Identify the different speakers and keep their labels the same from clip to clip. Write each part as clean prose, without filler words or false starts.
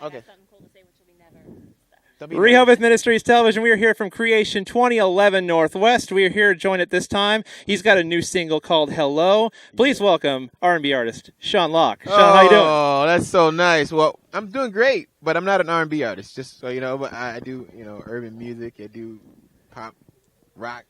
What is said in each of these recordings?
Speaker 1: Okay.
Speaker 2: have something cool to say, which will be never.
Speaker 3: Rehoboth Ministries Television. We are here from Creation 2011 Northwest. We are here joined at this time. He's got a new single called Hello. Please welcome R&B artist Shonlock. Sean, how you doing?
Speaker 1: Oh, that's so nice. Well, I'm doing great, but I'm not an R&B artist, just so you know. But I do, urban music. I do pop, rock,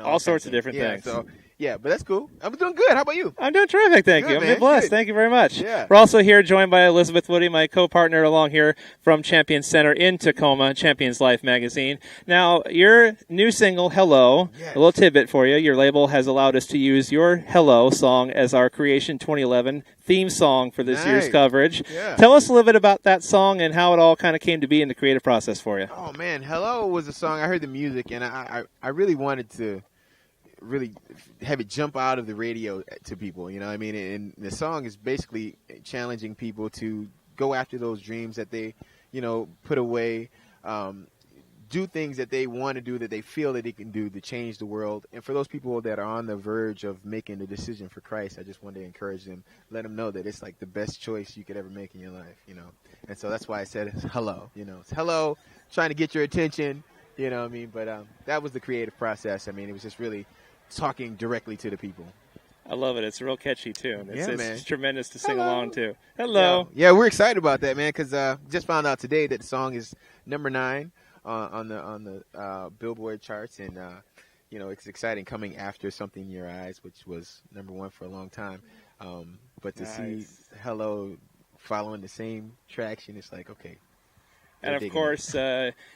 Speaker 3: all sorts of different
Speaker 1: yeah,
Speaker 3: things.
Speaker 1: So, yeah, but that's cool. I'm doing good. How about you?
Speaker 3: I'm doing terrific, thank you. I'm
Speaker 1: man,
Speaker 3: blessed.
Speaker 1: good.
Speaker 3: Thank you very much.
Speaker 1: Yeah.
Speaker 3: We're also here joined by Elizabeth Woody, my co-partner along here from Champions Center in Tacoma, Champions Life magazine. Now, your new single, Hello,
Speaker 1: Yes.
Speaker 3: a little tidbit for you. Your label has allowed us to use your Hello song as our Creation 2011 theme song for this year's
Speaker 1: Nice.
Speaker 3: coverage.
Speaker 1: Yeah.
Speaker 3: Tell us a little bit about that song and how it all kind of came to be in the creative process for you.
Speaker 1: Oh man, Hello was a song. I heard the music, and I really wanted to really have it jump out of the radio to people, you know what I mean? And the song is basically challenging people to go after those dreams that they, put away, do things that they want to do, that they feel that they can do to change the world. And for those people that are on the verge of making the decision for Christ, I just want to encourage them, let them know that it's like the best choice you could ever make in your life, And so that's why I said hello, it's hello, trying to get your attention, you know what I mean? But that was the creative process. I mean, it was just really talking directly to the people.
Speaker 3: I love it. It's a real catchy tune.
Speaker 1: Yeah, man.
Speaker 3: It's tremendous to sing
Speaker 1: Hello.
Speaker 3: along to. Hello.
Speaker 1: Yeah, we're excited about that, man, because just found out today that the song is number 9 on the Billboard charts, and it's exciting coming after Something in Your Eyes, which was number 1 for a long time. But to see Hello following the same traction, it's like, okay.
Speaker 3: And of course,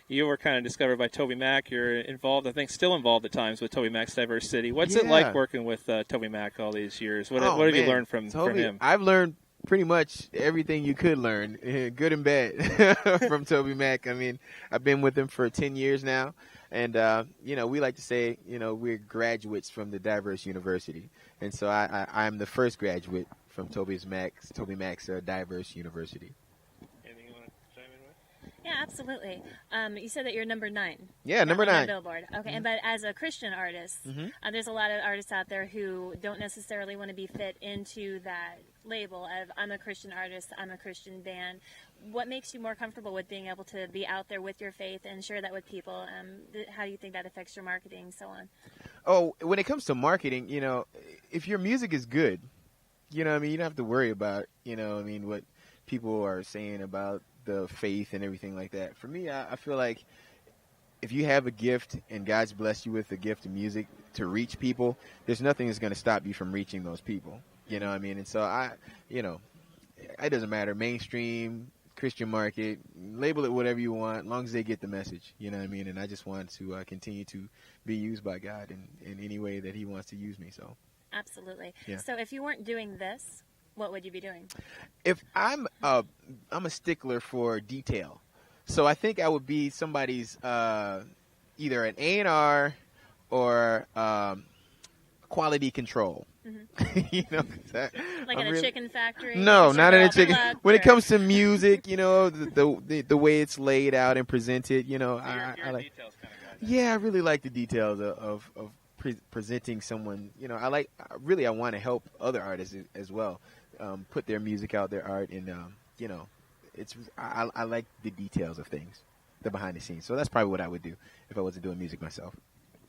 Speaker 3: you were kind of discovered by Toby Mac. You're involved, I think, still involved at times with Toby Mac's Diverse City. What's it like working with Toby Mac all these years? What have you learned from him?
Speaker 1: I've learned pretty much everything you could learn, good and bad, from Toby Mac. I mean, I've been with him for 10 years now. And, we like to say, we're graduates from the Diverse University. And so I'm the first graduate from Toby Mac's Diverse University.
Speaker 2: Yeah, absolutely. You said that you're number 9.
Speaker 1: Yeah, number 9.
Speaker 2: On Billboard. Okay, and but as a Christian artist, there's a lot of artists out there who don't necessarily want to be fit into that label of I'm a Christian artist, I'm a Christian band. What makes you more comfortable with being able to be out there with your faith and share that with people? How do you think that affects your marketing and so on?
Speaker 1: Oh, when it comes to marketing, if your music is good, you don't have to worry about, what people are saying about the faith and everything like that. For me, I feel like if you have a gift and God's blessed you with the gift of music to reach people, there's nothing that's going to stop you from reaching those people. You know what I mean? And so it doesn't matter. Mainstream, Christian market, label it whatever you want, as long as they get the message. You know what I mean? And I just want to continue to be used by God in any way that He wants to use me. So
Speaker 2: absolutely.
Speaker 1: Yeah.
Speaker 2: So if you weren't doing this, what would you be doing?
Speaker 1: If I'm a stickler for detail, so I think I would be somebody's either an A&R or quality control.
Speaker 2: Mm-hmm. Like in a chicken factory?
Speaker 1: No, not in a chicken. When it comes to music, the way it's laid out and presented, I like.
Speaker 3: Details kind of guy.
Speaker 1: Yeah, I really like the details of presenting someone. I want to help other artists as well. Put their music out, their art, and I like the details of things, the behind the scenes. So that's probably what I would do if I wasn't doing music myself.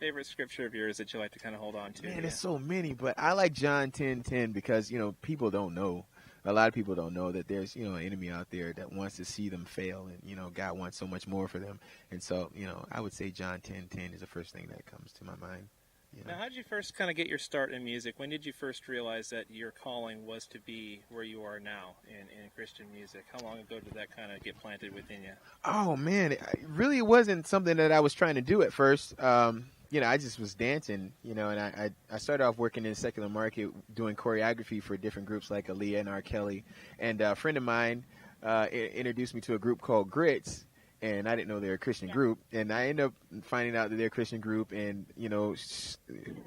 Speaker 3: Favorite scripture of yours that you like to kind of hold on to?
Speaker 1: Man, there's so many, but I like John 10:10 because people don't know. A lot of people don't know that there's an enemy out there that wants to see them fail, and God wants so much more for them. And so I would say John 10:10 is the first thing that comes to my mind.
Speaker 3: Now, how did you first kind of get your start in music? When did you first realize that your calling was to be where you are now in Christian music? How long ago did that kind of get planted within you?
Speaker 1: Oh, man, it really wasn't something that I was trying to do at first. I just was dancing, and I started off working in the secular market doing choreography for different groups like Aaliyah and R. Kelly. And a friend of mine introduced me to a group called Grits. And I didn't know they were a Christian group. And I ended up finding out that they're a Christian group and,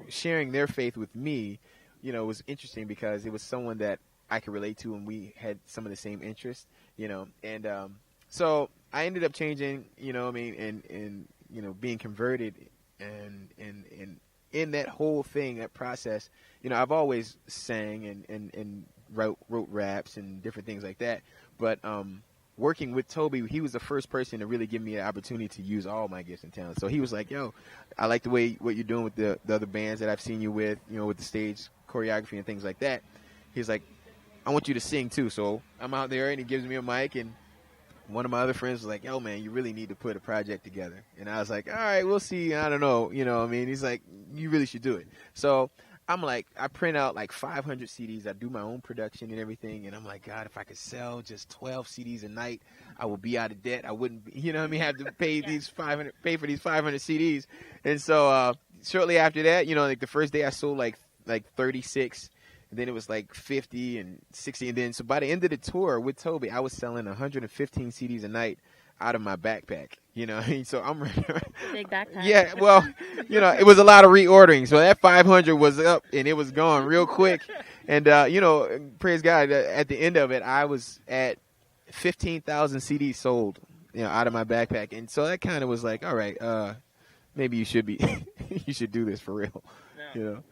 Speaker 1: sharing their faith with me, was interesting because it was someone that I could relate to and we had some of the same interests, And so I ended up changing, and being converted and in that whole thing, that process, I've always sang and wrote raps and different things like that. But working with Toby, he was the first person to really give me the opportunity to use all my gifts and talents. So he was like, yo, I like the way what you're doing with the other bands that I've seen you with, with the stage choreography and things like that. He's like, I want you to sing too. So I'm out there and he gives me a mic, and one of my other friends was like, yo, man, you really need to put a project together. And I was like, all right, we'll see. I don't know. He's like, you really should do it. So I'm like, I print out like 500 CDs. I do my own production and everything. And I'm like, God, if I could sell just 12 CDs a night, I would be out of debt. I wouldn't, have to pay pay for these 500 CDs. And so shortly after that, like the first day I sold like 36. And then it was like 50 and 60. And then so by the end of the tour with Toby, I was selling 115 CDs a night out of my backpack. So I'm
Speaker 2: big backpack.
Speaker 1: Yeah, well, it was a lot of reordering. So that 500 was up and it was gone real quick. And, praise God, at the end of it, I was at 15,000 CDs sold, out of my backpack. And so that kind of was like, all right, maybe you should you should do this for real,
Speaker 3: No.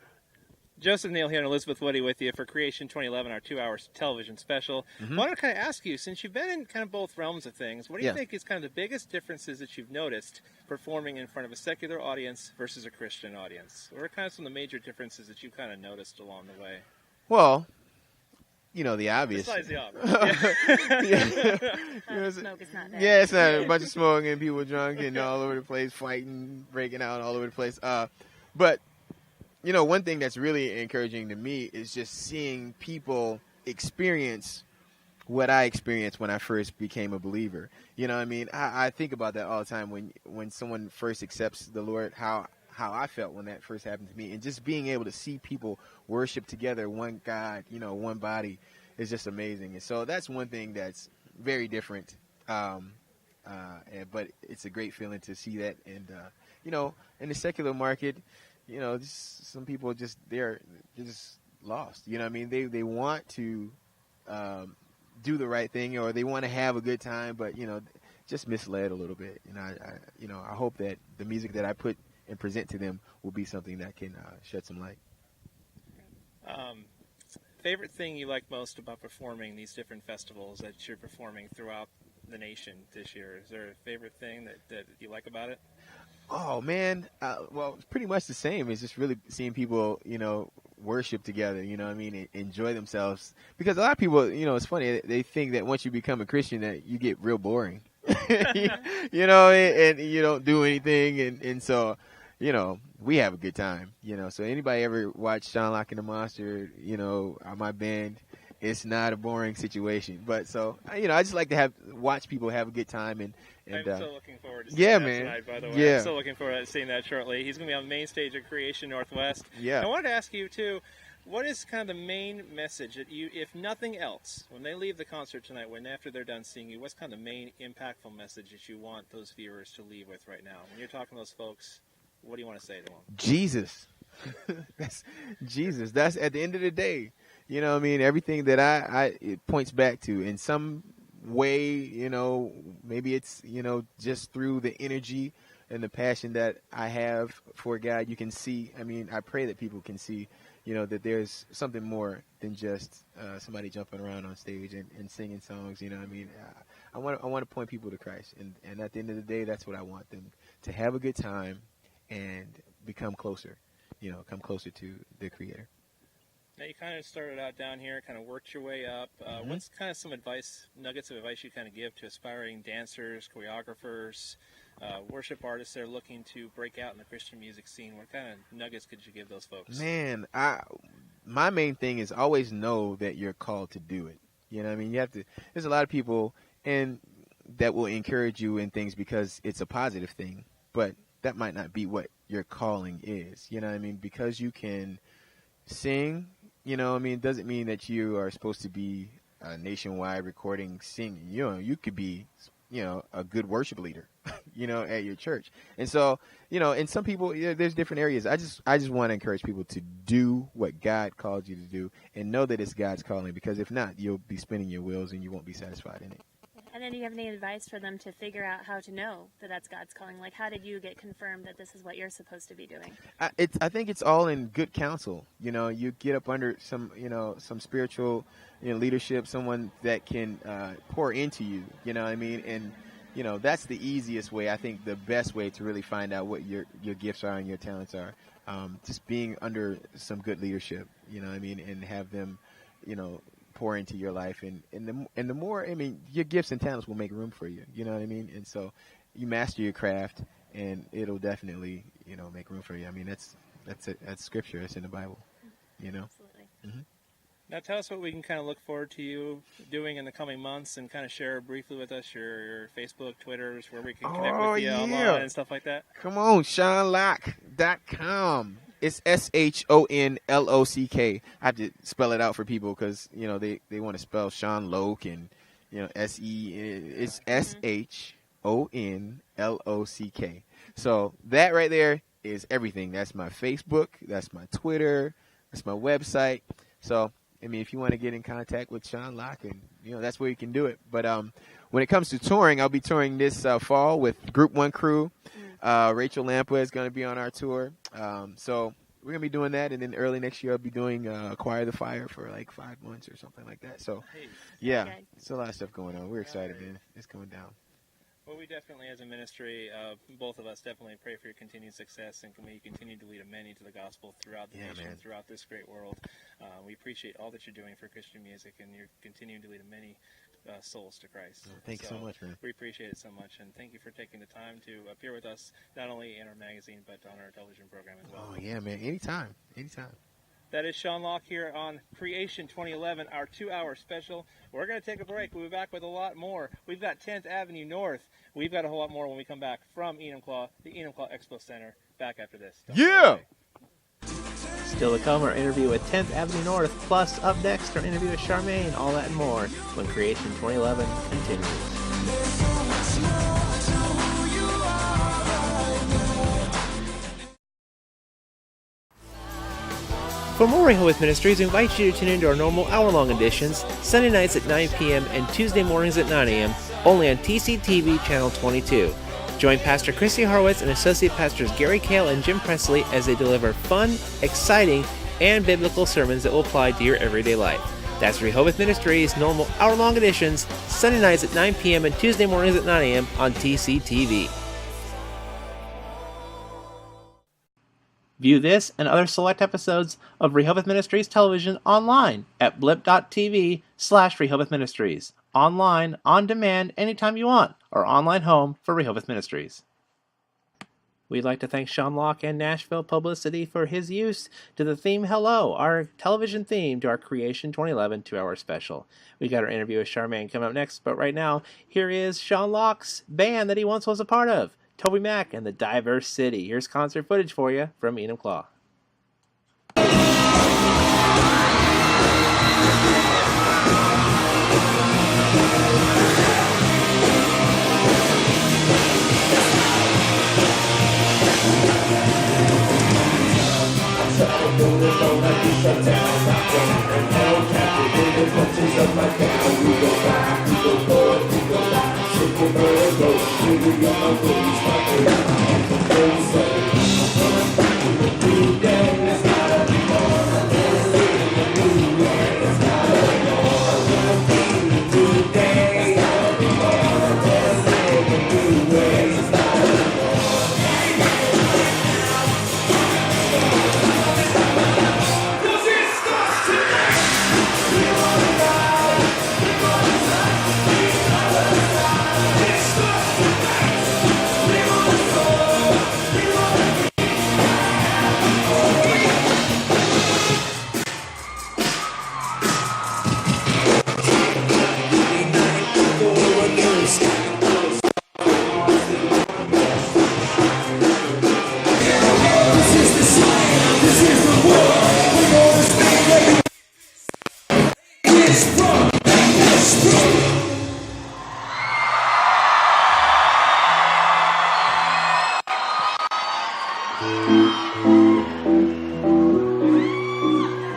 Speaker 3: Joseph Neal here and Elizabeth Woody with you for Creation 2011, our 2-hour television special. I want to kind of ask you, since you've been in kind of both realms of things, what do you think is kind of the biggest differences that you've noticed performing in front of a secular audience versus a Christian audience? What are kind of some of the major differences that you've kind of noticed along the way?
Speaker 1: Well, the obvious.
Speaker 3: Besides the obvious.
Speaker 2: Smoke is not there.
Speaker 1: Yeah, it's not a bunch of smoke and people drunk and all over the place, fighting, breaking out all over the place. But one thing that's really encouraging to me is just seeing people experience what I experienced when I first became a believer. I think about that all the time when someone first accepts the Lord, how I felt when that first happened to me. And just being able to see people worship together, one God, one body, is just amazing. And so that's one thing that's very different. But it's a great feeling to see that. And, in the secular market, some people they're just lost. They want to do the right thing, or they want to have a good time, but just misled a little bit. And I hope that the music that I put and present to them will be something that can shed some light.
Speaker 3: Favorite thing you like most about performing these different festivals that you're performing throughout the nation this year? Is there a favorite thing that you like about it?
Speaker 1: Oh, man. Well, it's pretty much the same. It's just really seeing people, worship together, and enjoy themselves. Because a lot of people, it's funny, they think that once you become a Christian that you get real boring, and you don't do anything. And so, we have a good time, So anybody ever watch Shonlock and the Monster, my band, it's not a boring situation. But so, I just like to watch people have a good time. And
Speaker 3: I'm so looking forward to seeing that tonight, by the way.
Speaker 1: Yeah.
Speaker 3: I'm so looking forward to seeing that shortly. He's going to be on the main stage of Creation Northwest.
Speaker 1: Yeah.
Speaker 3: I wanted to ask you, too, what is kind of the main message that you, if nothing else, when they leave the concert tonight, after they're done seeing you, what's kind of the main impactful message that you want those viewers to leave with right now? When you're talking to those folks, what do you want to say to them? Jesus.
Speaker 1: That's Jesus. That's at the end of the day. Everything that it points back to in some way, maybe it's, just through the energy and the passion that I have for God. You can see, I pray that people can see, that there's something more than just somebody jumping around on stage and singing songs. I want to point people to Christ. And at the end of the day, that's what I want them to have a good time and become closer, come closer to the Creator.
Speaker 3: Now, you kind of started out down here, kind of worked your way up. What's kind of some nuggets of advice you kind of give to aspiring dancers, choreographers, worship artists that are looking to break out in the Christian music scene? What kind of nuggets could you give those folks?
Speaker 1: Man, my main thing is always know that you're called to do it. You have to. There's a lot of people that will encourage you in things because it's a positive thing, but that might not be what your calling is. Because you can sing. It doesn't mean that you are supposed to be nationwide recording singing. You could be, a good worship leader, at your church. And so, and some people, there's different areas. I just want to encourage people to do what God called you to do and know that it's God's calling, because if not, you'll be spinning your wheels and you won't be satisfied in it.
Speaker 2: And And then do you have any advice for them to figure out how to know that that's God's calling? Like, how did you get confirmed that this is what you're supposed to be doing?
Speaker 1: I think it's all in good counsel. You get up under some spiritual, leadership, someone that can pour into you. You know what I mean? And that's the easiest way. I think the best way to really find out what your gifts are and your talents are. Just being under some good leadership. You know what I mean? And have them, pour into your life, and the more, your gifts and talents will make room for you. You know what I mean? And so you master your craft, and it'll definitely, make room for you. That's scripture. It's in the Bible.
Speaker 2: Absolutely.
Speaker 1: Mm-hmm.
Speaker 3: Now tell us what we can kind of look forward to you doing in the coming months, and kind of share briefly with us your Facebook, Twitters, where we can connect with you online and stuff like that.
Speaker 1: Come on, Shonlock.com. It's Shonlock. I have to spell it out for people because, they want to spell Shonlock and, S-E. It's Shonlock. So that right there is everything. That's my Facebook. That's my Twitter. That's my website. So, if you want to get in contact with Shonlock, and, that's where you can do it. But when it comes to touring, I'll be touring this fall with Group 1 Crew. Rachel Lampa is going to be on our tour. So we're going to be doing that. And then early next year, I'll be doing Acquire the Fire for like 5 months or something like that. So, yeah, it's a lot of stuff going on. We're excited, man. It's going down.
Speaker 3: Well, we definitely, as a ministry, both of us definitely pray for your continued success, and may you continue to lead many to the gospel throughout the nation, throughout this great world. We appreciate all that you're doing for Christian music, and you're continuing to lead many souls to Christ.
Speaker 1: Thank you so much, man.
Speaker 3: We appreciate it so much, and thank you for taking the time to appear with us, not only in our magazine, but on our television program as well.
Speaker 1: Oh, yeah, man. Anytime.
Speaker 3: That is Shonlock here on Creation 2011, our 2-hour special. We're going to take a break. We'll be back with a lot more. We've got 10th Avenue North. We've got a whole lot more when we come back from Enumclaw, the Enumclaw Expo Center. Back after this.
Speaker 1: Yeah!
Speaker 4: Still to come, our interview with 10th Avenue North, plus up next, our interview with Charmaine, all that and more, when Creation 2011 continues. For more Rehoboth Ministries, we invite you to tune into our normal hour-long editions, Sunday nights at 9 p.m. and Tuesday mornings at 9 a.m., only on TCTV Channel 22. Join Pastor Christy Horowitz and Associate Pastors Gary Kale and Jim Presley as they deliver fun, exciting, and biblical sermons that will apply to your everyday life. That's Rehoboth Ministries' normal hour-long editions, Sunday nights at 9 p.m. and Tuesday mornings at 9 a.m. on TCTV. View this and other select episodes of Rehoboth Ministries television online at blip.tv/Rehoboth Ministries. Online, on demand, anytime you want. Our online home for Rehoboth Ministries. We'd like to thank Shonlock and Nashville Publicity for his use to the theme Hello, our television theme to our Creation 2011 2-hour special. We got our interview with Charmaine coming up next, but right now, here is Shonlock's band that he once was a part of, Toby Mac and the Diverse City. Here's concert footage for you from Enumclaw.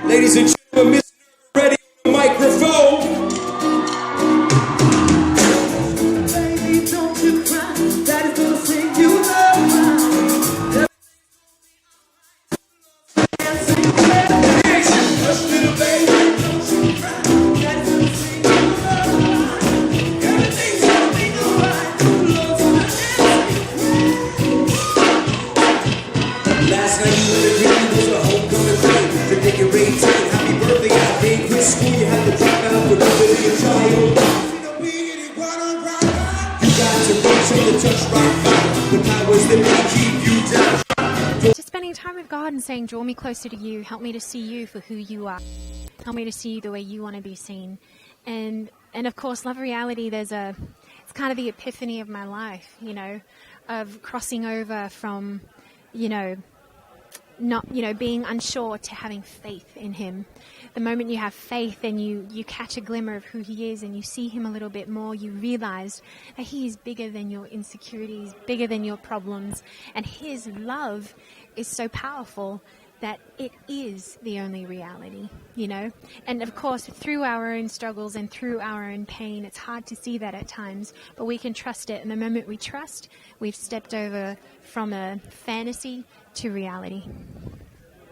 Speaker 5: Ladies and gentlemen, Mr. Ready on the microphone. Just spending time with God and saying, draw me closer to you, help me to see you for who you are, help me to see you the way you want to be seen. And of course, Love Reality, it's kind of the epiphany of my life, of crossing over from, not, being unsure to having faith in him. The moment you have faith and you catch a glimmer of who he is and you see him a little bit more, you realize that he is bigger than your insecurities, bigger than your problems, and his love is so powerful that it is the only reality, And of course, through our own struggles and through our own pain, it's hard to see that at times, but we can trust it. And the moment we trust, we've stepped over from a fantasy to reality.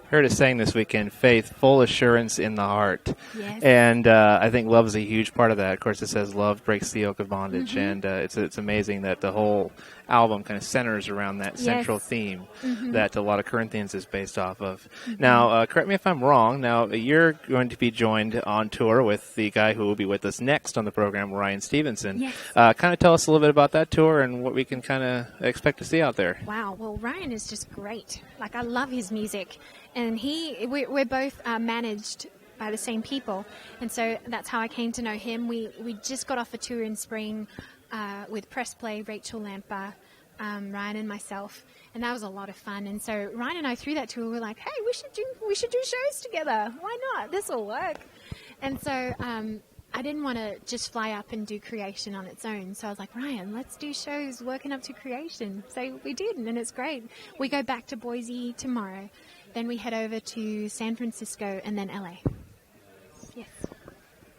Speaker 3: Heard us saying this weekend, faith, full assurance in the heart.
Speaker 5: Yes.
Speaker 3: And I think love is a huge part of that. Of course, it says love breaks the yoke of bondage. And it's amazing that the whole album kind of centers around that central theme that a lot of Corinthians is based off of. Now, correct me if I'm wrong. Now, you're going to be joined on tour with the guy who will be with us next on the program, Ryan Stevenson.
Speaker 5: Yes.
Speaker 3: Kind of tell us a little bit about that tour and what we can kind of expect to see out there.
Speaker 5: Wow. Well, Ryan is just great. I love his music. And we're both managed by the same people. And so that's how I came to know him. We just got off a tour in spring with Press Play, Rachel Lampa, Ryan and myself. And that was a lot of fun. And so Ryan and I, through that tour, were like, hey, we should do shows together. Why not? This will work. And so I didn't want to just fly up and do Creation on its own. So I was like, Ryan, let's do shows working up to Creation. So we did, and it's great. We go back to Boise tomorrow. Then we head over to San Francisco and then LA. Yes.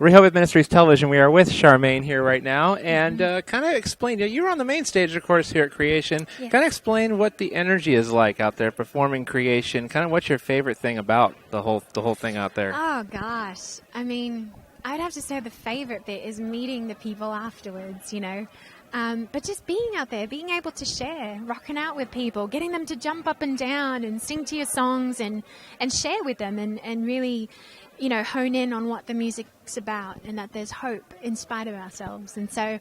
Speaker 3: Rehoboth Ministries Television, we are with Charmaine here right now, and kind of explain, you were on the main stage, of course, here at Creation.
Speaker 5: Yes.
Speaker 3: Kind of explain what the energy is like out there performing Creation, kind of what's your favorite thing about the whole thing out there?
Speaker 5: Oh, gosh. I mean, I'd have to say the favorite bit is meeting the people afterwards, But just being out there, being able to share, rocking out with people, getting them to jump up and down and sing to your songs and share with them and really, hone in on what the music's about and that there's hope in spite of ourselves. And so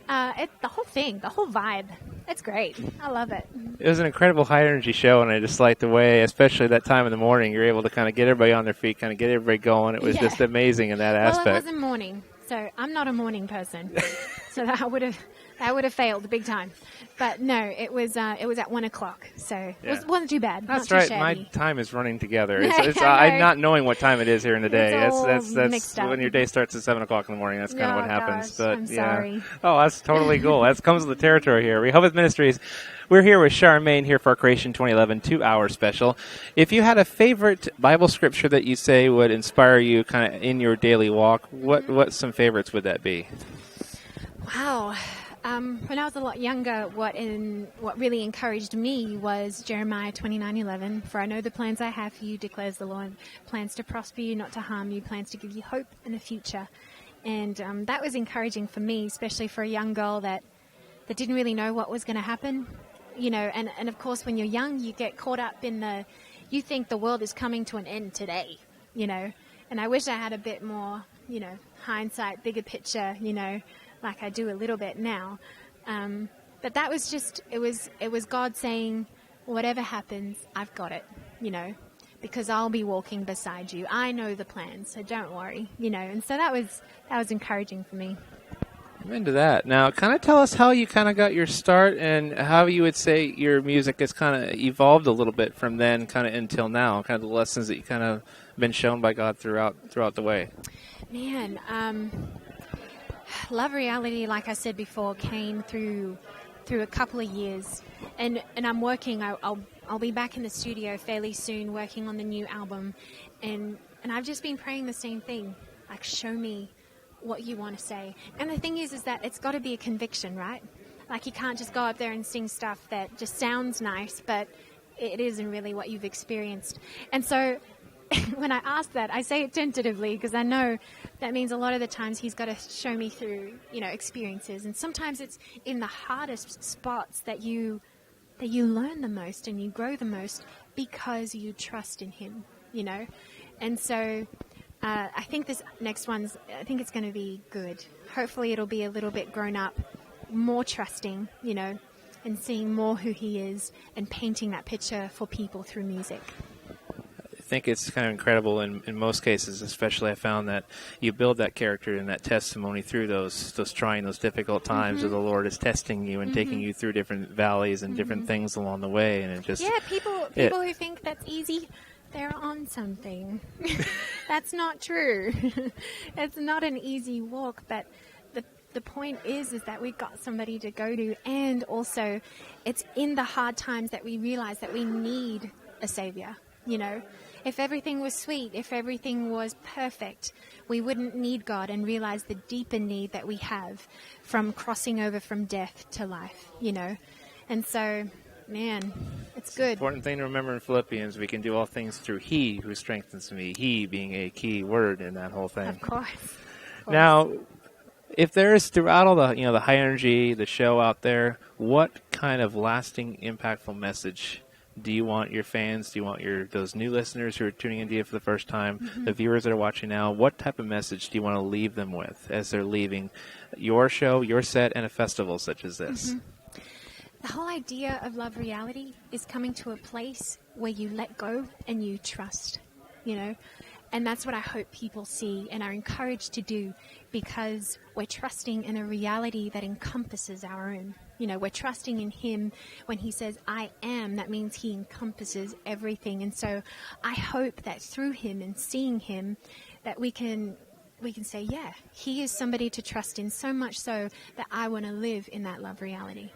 Speaker 5: the whole thing, the whole vibe, it's great. I love it.
Speaker 3: It was an incredible high-energy show, and I just like the way, especially that time in the morning, you're able to kind of get everybody on their feet, kind of get everybody going. It was just amazing in that aspect.
Speaker 5: Well, it wasn't morning, so I'm not a morning person. So that would have failed big time. But no, it was at 1 o'clock, so it wasn't too bad.
Speaker 3: That's
Speaker 5: not
Speaker 3: right.
Speaker 5: Too
Speaker 3: My
Speaker 5: shabby.
Speaker 3: time is running together. I'm not knowing what time it is here in the day.
Speaker 5: It's
Speaker 3: That's
Speaker 5: mixed up.
Speaker 3: when your day starts at 7 o'clock in the morning. That's kind of what happens.
Speaker 5: Gosh,
Speaker 3: But
Speaker 5: I'm sorry.
Speaker 3: Oh, that's totally cool. That comes with the territory here. Rehoboth Ministries. We're here with Charmaine here for our Creation 2011 2-hour special. If you had a favorite Bible scripture that you say would inspire you kind of in your daily walk, what some favorites would that be?
Speaker 5: Wow. When I was a lot younger, what really encouraged me was Jeremiah 29:11. For I know the plans I have for you, declares the Lord, plans to prosper you, not to harm you, plans to give you hope and a future. And that was encouraging for me, especially for a young girl that didn't really know what was going to happen. And of course, when you're young, you get caught up in you think the world is coming to an end today, And I wish I had a bit more, hindsight, bigger picture, like I do a little bit now. But that was just, it was God saying, whatever happens, I've got it, because I'll be walking beside you. I know the plans, so don't worry, And so that was encouraging for me.
Speaker 3: I'm into that. Now, kind of tell us how you kind of got your start and how you would say your music has kind of evolved a little bit from then kind of until now, kind of the lessons that you kind of been shown by God throughout the way.
Speaker 5: Man, Love Reality, like I said before, came through a couple of years, and I'm working. I'll be back in the studio fairly soon, working on the new album, and I've just been praying the same thing, like show me what you want to say. And the thing is that it's got to be a conviction, right? Like you can't just go up there and sing stuff that just sounds nice, but it isn't really what you've experienced. And so when I ask that, I say it tentatively because I know that means a lot of the times he's got to show me through, experiences. And sometimes it's in the hardest spots that you learn the most and you grow the most because you trust in him, And so I think this next one's, I think it's going to be good. Hopefully it'll be a little bit grown up, more trusting, and seeing more who he is and painting that picture for people through music.
Speaker 3: I think it's kind of incredible in most cases, especially I found that you build that character and that testimony through those trying, those difficult times where the Lord is testing you and taking you through different valleys and different things along the way. And it just...
Speaker 5: Yeah, people who think that's easy, they're on something. That's not true. It's not an easy walk, but the point is that we've got somebody to go to, and also it's in the hard times that we realize that we need a savior. If everything was sweet, if everything was perfect, we wouldn't need God and realize the deeper need that we have from crossing over from death to life, And so, man, it's good.
Speaker 3: Important thing to remember in Philippians, we can do all things through He who strengthens me. He being a key word in that whole thing.
Speaker 5: Of course.
Speaker 3: Now, if there is throughout all the the high energy, the show out there, what kind of lasting, impactful message do you want your fans? Do you want those new listeners who are tuning into you for the first time, the viewers that are watching now? What type of message do you want to leave them with as they're leaving your show, your set, and a festival such as this?
Speaker 5: The whole idea of Love Reality is coming to a place where you let go and you trust, And that's what I hope people see and are encouraged to do, because we're trusting in a reality that encompasses our own. We're trusting in Him when He says, I am. That means He encompasses everything. And so I hope that through Him and seeing Him, that we can say, yeah, He is somebody to trust in, so much so that I want to live in that love reality.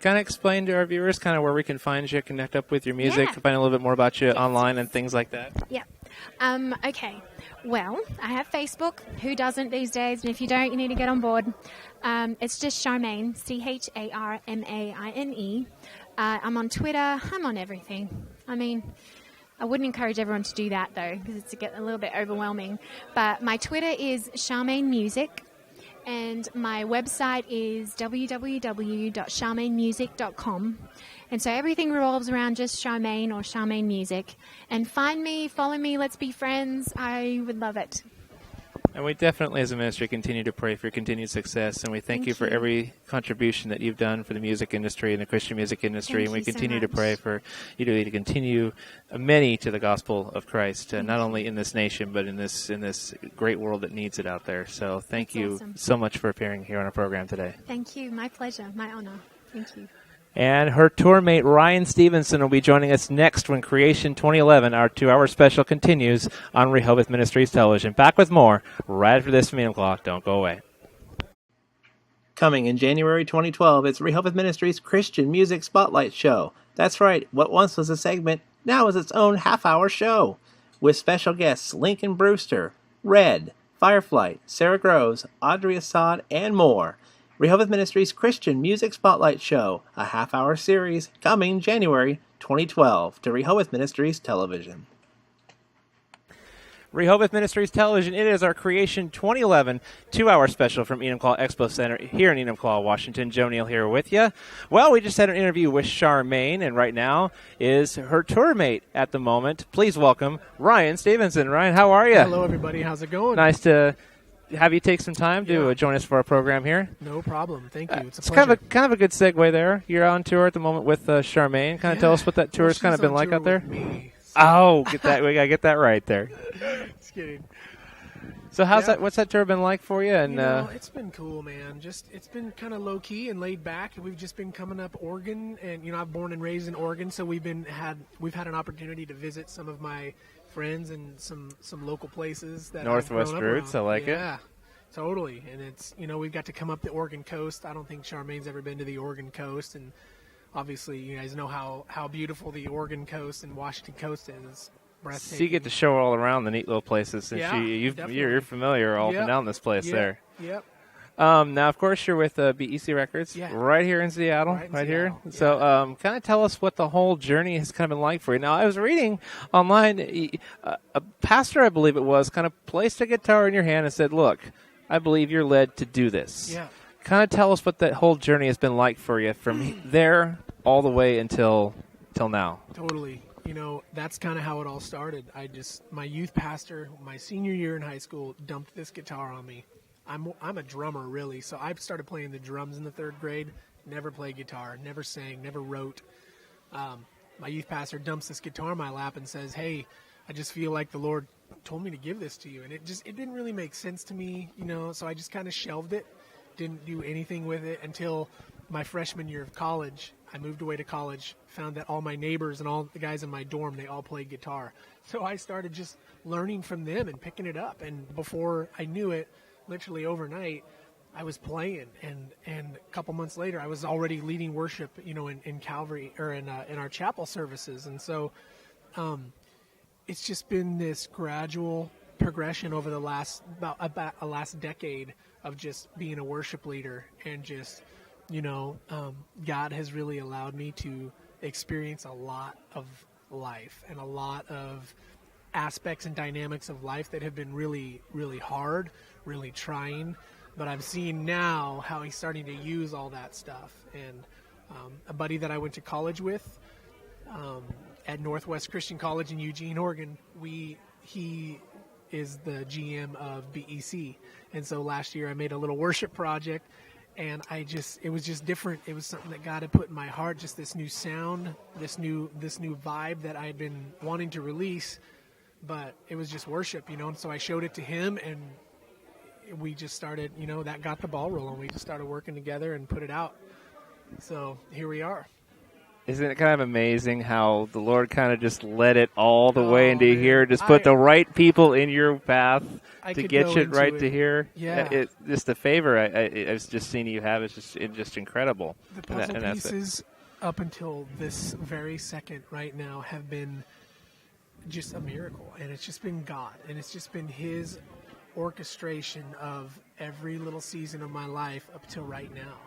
Speaker 3: Kind of explain to our viewers kind of where we can find you, connect up with your music, find a little bit more about you online and things like that.
Speaker 5: Yeah. Okay. Well, I have Facebook. Who doesn't these days? And if you don't, you need to get on board. It's just Charmaine, Charmaine. I'm on Twitter. I'm on everything. I mean, I wouldn't encourage everyone to do that, though, because it's a little bit overwhelming. But my Twitter is Charmaine Music. And my website is www.charmainemusic.com. And so everything revolves around just Charmaine or Charmaine Music. And find me, follow me, let's be friends. I would love it.
Speaker 3: And we definitely, as a ministry, continue to pray for your continued success. And we thank you for every contribution that you've done for the music industry and the Christian music industry. And we continue to pray for you to continue many to the gospel of Christ, not only in this nation, but in this great world that needs it out there. So thank you so much for appearing here on our program today.
Speaker 5: Thank you. My pleasure. My honor. Thank you.
Speaker 3: And her tour mate, Ryan Stevenson, will be joining us next when Creation 2011, our 2-hour special, continues on Rehoboth Ministries Television. Back with more right after this from Medium Clock. Don't go away.
Speaker 4: Coming in January 2012, it's Rehoboth Ministries Christian Music Spotlight Show. That's right, what once was a segment now is its own half-hour show, with special guests Lincoln Brewster, Red, Fireflight, Sarah Groves, Audrey Assad, and more. Rehoboth Ministries Christian Music Spotlight Show, a half-hour series coming January 2012 to Rehoboth Ministries Television.
Speaker 3: Rehoboth Ministries Television, it is our Creation 2011 2-hour special from Enumclaw Expo Center here in Enumclaw, Washington. Joe Neal here with you. Well, we just had an interview with Charmaine, and right now is her tour mate at the moment. Please welcome Ryan Stevenson. Ryan, how are you?
Speaker 6: Hello, everybody. How's it going?
Speaker 3: Nice to have you take some time to join us for our program here.
Speaker 6: No problem. Thank you. It's a pleasure.
Speaker 3: Kind of a good segue there. You're on tour at the moment with Charmaine. Kind of tell us what that tour has kind of been like out there.
Speaker 6: Me, so.
Speaker 3: Oh, we gotta get that right there.
Speaker 6: Just kidding.
Speaker 3: So what's that tour been like for you? And
Speaker 6: it's been cool, man. It's been kind of low key and laid back. We've just been coming up Oregon, and I'm born and raised in Oregon, so we've had an opportunity to visit some of my friends and some local places that
Speaker 3: Northwest roots. I like it.
Speaker 6: Yeah, totally. And it's we've got to come up the Oregon coast. I don't think Charmaine's ever been to the Oregon coast, and obviously you guys know how beautiful the Oregon coast and Washington coast is.
Speaker 3: So you get to show her all around the neat little places, and you're familiar all up and down this place there.
Speaker 6: Yep.
Speaker 3: Now, of course, you're with BEC Records right here in Seattle, right here. Yeah. So kind of tell us what the whole journey has kind of been like for you. Now, I was reading online, a pastor, I believe it was, kind of placed a guitar in your hand and said, look, I believe you're led to do this.
Speaker 6: Yeah.
Speaker 3: Kind of tell us what that whole journey has been like for you from there all the way until now.
Speaker 6: Totally. that's kind of how it all started. My youth pastor, my senior year in high school, dumped this guitar on me. I'm a drummer, really, so I started playing the drums in the 3rd grade. Never played guitar, never sang, never wrote. My youth pastor dumps this guitar in my lap and says, "Hey, I just feel like the Lord told me to give this to you." And it didn't really make sense to me, so I just kind of shelved it, didn't do anything with it until my freshman year of college. I moved away to college, found that all my neighbors and all the guys in my dorm, they all played guitar. So I started just learning from them and picking it up. And before I knew it, literally overnight, I was playing, and a couple months later, I was already leading worship, in Calvary or in our chapel services. And so, it's just been this gradual progression over the last decade of just being a worship leader, and just, God has really allowed me to experience a lot of life and a lot of aspects and dynamics of life that have been really, really hard, really trying. But I'm seeing now how he's starting to use all that stuff. And a buddy that I went to college with at Northwest Christian College in Eugene, Oregon, he is the GM of BEC. And so last year I made a little worship project, and it was just different. It was something that God had put in my heart, just this new sound, this new vibe that I had been wanting to release, but it was just worship, and so I showed it to him, and we just started, that got the ball rolling. We just started working together and put it out. So here we are.
Speaker 3: Isn't it kind of amazing how the Lord kind of just led it all the way into here, just put the right people in your path to get you right to here?
Speaker 6: Yeah.
Speaker 3: It's just a favor I was just seeing you have. It's just incredible.
Speaker 6: The puzzle pieces up until this very second right now have been just a miracle. And it's just been God. And it's just been His orchestration of every little season of my life up till right now,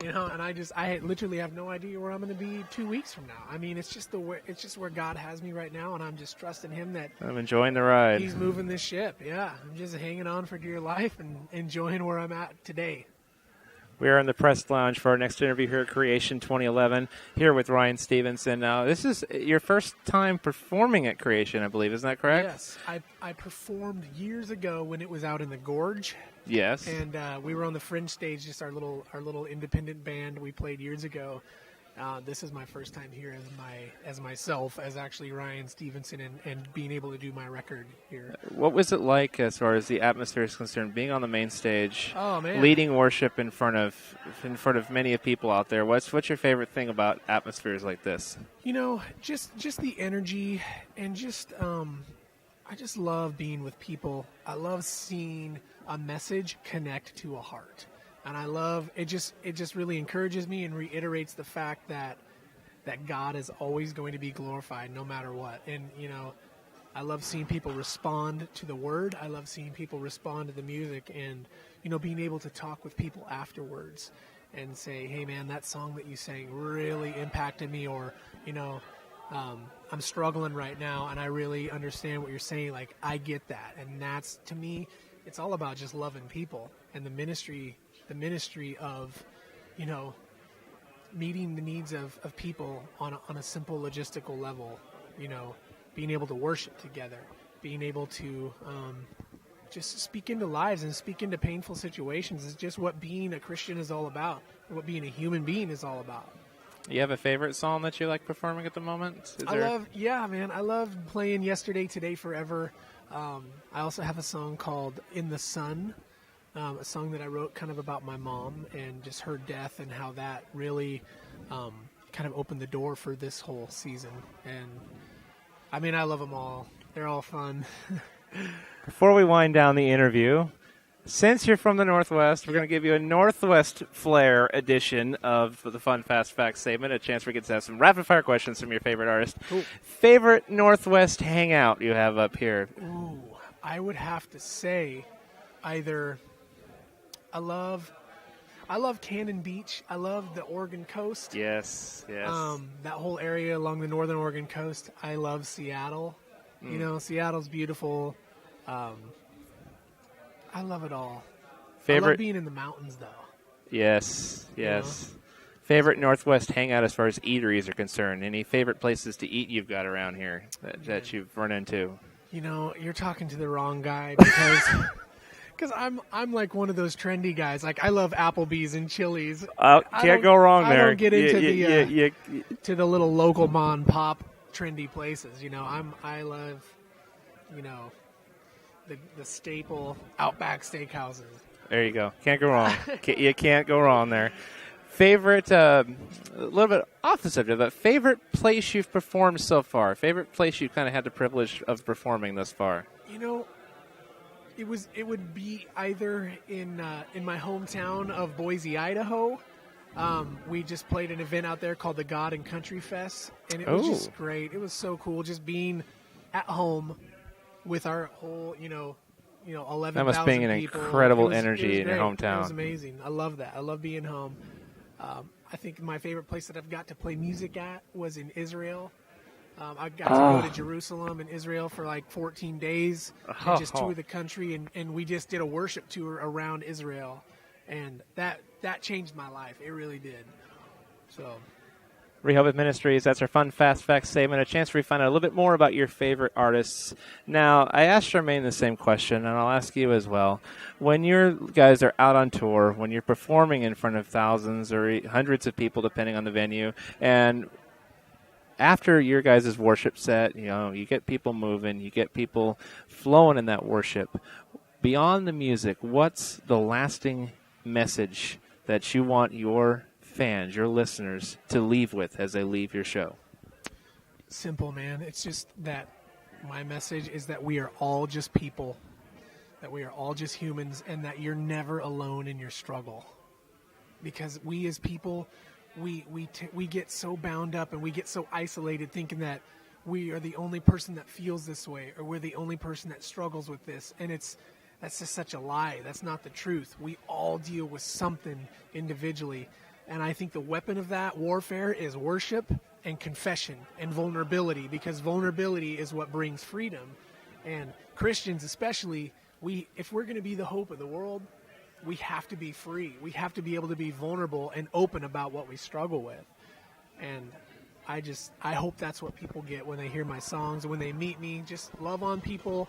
Speaker 6: and I literally have no idea where I'm going to be 2 weeks from now. I mean, it's just where God has me right now, and I'm just trusting Him that
Speaker 3: I'm enjoying the ride.
Speaker 6: He's moving this ship. Yeah, I'm just hanging on for dear life and enjoying where I'm at today.
Speaker 3: We are in the press lounge for our next interview here at Creation 2011, here with Ryan Stevenson. Now, this is your first time performing at Creation, I believe. Isn't that correct?
Speaker 6: Yes. I performed years ago when it was out in the Gorge.
Speaker 3: Yes.
Speaker 6: And we were on the Fringe stage, just our little independent band we played years ago. This is my first time here as myself, as actually Ryan Stevenson, and being able to do my record here.
Speaker 3: What was it like as far as the atmosphere is concerned, being on the main stage,
Speaker 6: leading
Speaker 3: worship in front of many people out there? What's your favorite thing about atmospheres like this?
Speaker 6: Just the energy, and just I just love being with people. I love seeing a message connect to a heart. And I love it. Just really encourages me and reiterates the fact that God is always going to be glorified no matter what. And I love seeing people respond to the word. I love seeing people respond to the music, and being able to talk with people afterwards and say, "Hey man, that song that you sang really impacted me," or I'm struggling right now and I really understand what you're saying. Like, I get that. And that's, to me, it's all about just loving people and the ministry of, meeting the needs of people on a simple logistical level, being able to worship together, being able to just speak into lives and speak into painful situations is just what being a Christian is all about, what being a human being is all about.
Speaker 3: You have a favorite song that you like performing at the moment?
Speaker 6: I love playing Yesterday, Today, Forever. I also have a song called In the Sun, a song that I wrote kind of about my mom and just her death, and how that really kind of opened the door for this whole season. And I mean, I love them all. They're all fun.
Speaker 3: Before we wind down the interview, since you're from the Northwest, we're going to give you a Northwest flair edition of the Fun Fast Facts segment, a chance we get to have some rapid-fire questions from your favorite artist.
Speaker 6: Cool.
Speaker 3: Favorite Northwest hangout you have up here?
Speaker 6: Ooh, I would have to say either I love Cannon Beach. I love the Oregon coast.
Speaker 3: Yes.
Speaker 6: That whole area along the northern Oregon coast. I love Seattle. Seattle's beautiful. I love it all. I love being in the mountains, though.
Speaker 3: Yes. Favorite Northwest hangout as far as eateries are concerned? Any favorite places to eat you've got around here that you've run into?
Speaker 6: You know, you're talking to the wrong guy because I'm like one of those trendy guys. Like, I love Applebee's and Chili's.
Speaker 3: Can't go wrong there.
Speaker 6: I don't get into to the little local mom and pop trendy places. You know, I love, you know, the staple Outback Steakhouses.
Speaker 3: There you go. Can't go wrong. You can't go wrong there. Favorite, a little bit off the subject, but favorite place you've performed so far? Favorite place you kind of had the privilege of performing thus far?
Speaker 6: You know, it would be either in my hometown of Boise, Idaho. We just played an event out there called the God and Country Fest, and it was just great. It was so cool just being at home with our whole, 11,000
Speaker 3: That must be an
Speaker 6: people.
Speaker 3: incredible energy in your hometown.
Speaker 6: It was amazing. I love that. I love being home. I think my favorite place that I've got to play music at was in Israel. I got to go to Jerusalem and Israel for like 14 days and just tour the country, and we just did a worship tour around Israel, and that changed my life. It really did. So,
Speaker 3: Rehoboth Ministries, that's our fun, fast facts segment, a chance for you to find out a little bit more about your favorite artists. Now, I asked Charmaine the same question, and I'll ask you as well. When your guys are out on tour, when you're performing in front of thousands or hundreds of people, depending on the venue, and after your guys' worship set, you get people moving, you get people flowing in that worship. Beyond the music, what's the lasting message that you want your fans, your listeners, to leave with as they leave your show?
Speaker 6: Simple, man. It's just that my message is that we are all just people, that we are all just humans, and that you're never alone in your struggle. Because we as people, we get so bound up and we get so isolated thinking that we are the only person that feels this way, or we're the only person that struggles with this. And that's just such a lie. That's not the truth. We all deal with something individually. And I think the weapon of that warfare is worship and confession and vulnerability, because vulnerability is what brings freedom. And Christians especially, if we're going to be the hope of the world, we have to be free. We have to be able to be vulnerable and open about what we struggle with. And I hope that's what people get when they hear my songs and when they meet me. Just love on people,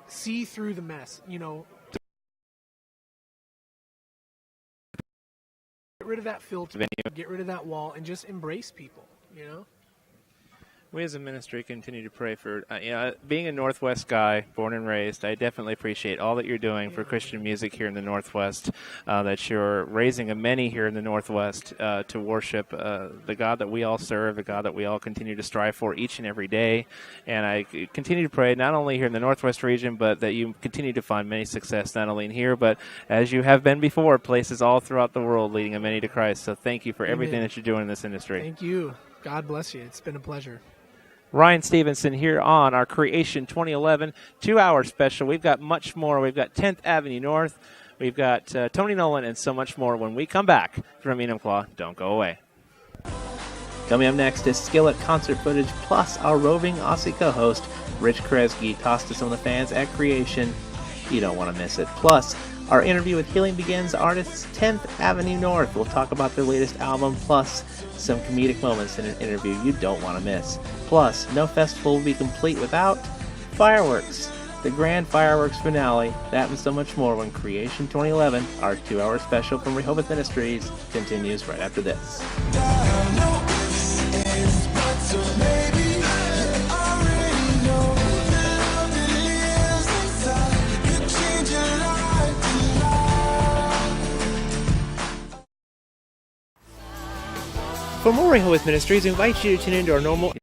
Speaker 6: see through the mess, Get rid of that filter, get rid of that wall, and just embrace people,
Speaker 3: We as a ministry continue to pray for, being a Northwest guy, born and raised, I definitely appreciate all that you're doing for Christian music here in the Northwest, that you're raising a many here in the Northwest to worship the God that we all serve, the God that we all continue to strive for each and every day. And I continue to pray not only here in the Northwest region, but that you continue to find many success, not only in here, but as you have been before, places all throughout the world leading a many to Christ. So thank you for everything that you're doing in this industry.
Speaker 6: Thank you. God bless you. It's been a pleasure.
Speaker 3: Ryan Stevenson here on our Creation 2011 2-hour special. We've got much more. We've got 10th Avenue North. We've got Tony Nolan and so much more when we come back from Enumclaw. Don't go away.
Speaker 4: Coming up next is Skillet concert footage plus our Roving Aussie co-host Rich Kresge tossed to some of the fans at Creation. You don't want to miss it. Plus, our interview with Healing Begins artists 10th Avenue North. We'll talk about their latest album, plus some comedic moments in an interview you don't want to miss. Plus, no festival will be complete without fireworks. The grand fireworks finale, that and so much more when Creation 2011, our 2-hour special from Rehoboth Ministries, continues right after this. For more Rehoboth Ministries, we invite you to tune into our normal